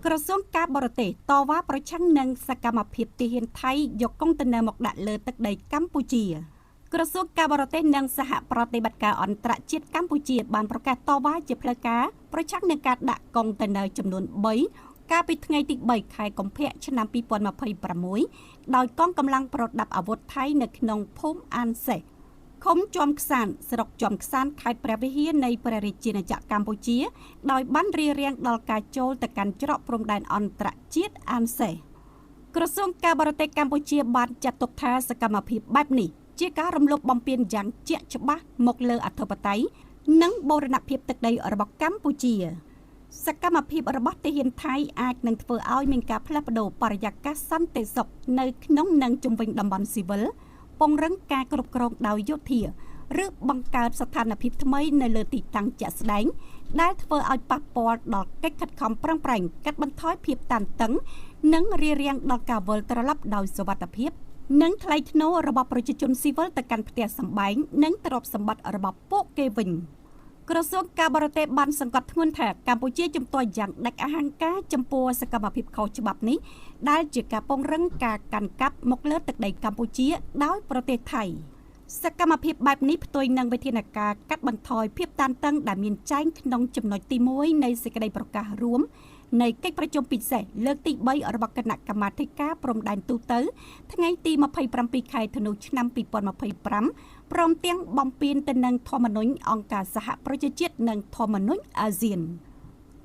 ក្រសួងការបរទេសតវ៉ាប្រឆាំងនឹងសកម្មភាពទាហានថៃយកកុងតឺន័រមកដាក់លើទឹកដីកម្ពុជាក្រសួងការបរទេសនិងសហប្រតិបត្តិការអន្តរជាតិកម្ពុជាបានប្រកាសតវ៉ាជាផ្លូវការប្រឆាំងនឹងការដាក់កុងតឺន័រចំនួន3កាលពីថ្ងៃទី3ខែកុម្ភៈឆ្នាំ2026ដោយកងកម្លាំងប្រដាប់អាវុធថៃនៅក្នុងភូមិអានសេះឃុំជាំខ្សានស្រុកជាំខ្សានខេត្តព្រះវិហារនៃព្រះរាជាណាចក្រកម្ពុជាដោយបានរារាំងដល់ការចូលទៅកាន់ច្រកព្រំដែនអន្តរជាតិអានសេះក្រសួងការបរទេសកម្ពុជាបានចាត់ទុកថាសកម្មភាពបែបនេះជាការរំលោភបំពានយ៉ាងជាក់ច្បាស់មកលើអធិបតេយ្យនិងបូរណភាពទឹកដីរបស់កម្ពុជាសកម្មភាពរបស់ទាហានថៃអាចនឹងធ្វើឲ្យមានការផ្លាស់ប្តូរបរិយាកាសសន្តិសុខនៅក្នុងនិងជុំវិញតំបន់ស៊ីវិលពង្រឹងការគ្រប់គ្រងដោយយោធាឬបង្កើតស្ថានភាពថ្មីនៅលើទីតាំងជាក់ស្ដែងដែលធ្វើឲ្យប៉ះពាល់ដល់កិច្ចខិតខំប្រឹងប្រែងកាត់បន្ថយភាពតានតឹងនិងរារាំងដល់ការវិលត្រឡប់ដោយសុវត្ថិភាពនិងថ្លៃថ្នូររបស់ប្រជាជនស៊ីវិលទៅកាន់ផ្ទះសម្បែងនិងទ្រព្យសម្បត្តិរបស់ពួកគេវិញក្រសួងការបរទេសបានសង្កត់ធ្ងន់ថាកម្ពុជាជំទាស់យ៉ាងដាច់អហង្ការចំពោះសកម្មភាពខុសច្បាប់នេះដែលជាការពង្រឹងការកាន់កាប់មកលើទឹកដីកម្ពុជាដោយប្រទេសថៃសកម្មភាពបែបនេះផ្ទុយនឹងវិធានការកាត់បន្ថយភាពតានតឹងដែលមានចែងក្នុងចំណុចទី1នៃសេចក្តីប្រកាសរួមនៃកិច្ចប្រជុំពិសេសលើកទី3របស់គណៈកម្មាធិការព្រំដែនទូទៅថ្ងៃទី27ខែធ្នូឆ្នាំ2025ព្រមទាំងបំពេញទៅនឹងធម្មនុញ្ញអង្គការសហប្រជាជាតិនិងធម្មនុញ្ញអាស៊ាន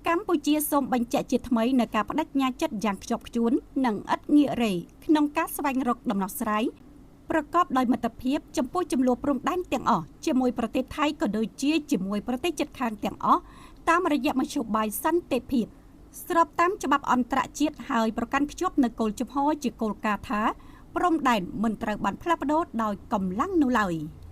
កម្ពុជាសូមបញ្ជាក់ជាថ្មីនៅការបដិញ្ញាចិត្តយ៉ាងខ្ជាប់ខ្ជួននិងឥតងាករេក្នុងការស្វែងរកដំណោះស្រាយប្រកបដោយមិត្តភាពចំពោះចំនួនព្រំដែនទាំងអស់ជាមួយប្រទេសថៃក៏ដូចជាជាមួយប្រទេសជិតខាងទាំងអស់តាមរយៈមធ្យោបាយសន្តិភាពស្របតាមច្បាប់អន្តរជាតិហើយប្រកាន់ខ្ជាប់នូវគោលជំហរជាគោលការណ៍ថាព្រំដែនមិនត្រូវបានផ្លាស់ប្ដូរដោយកម្លាំងនោះឡើយ។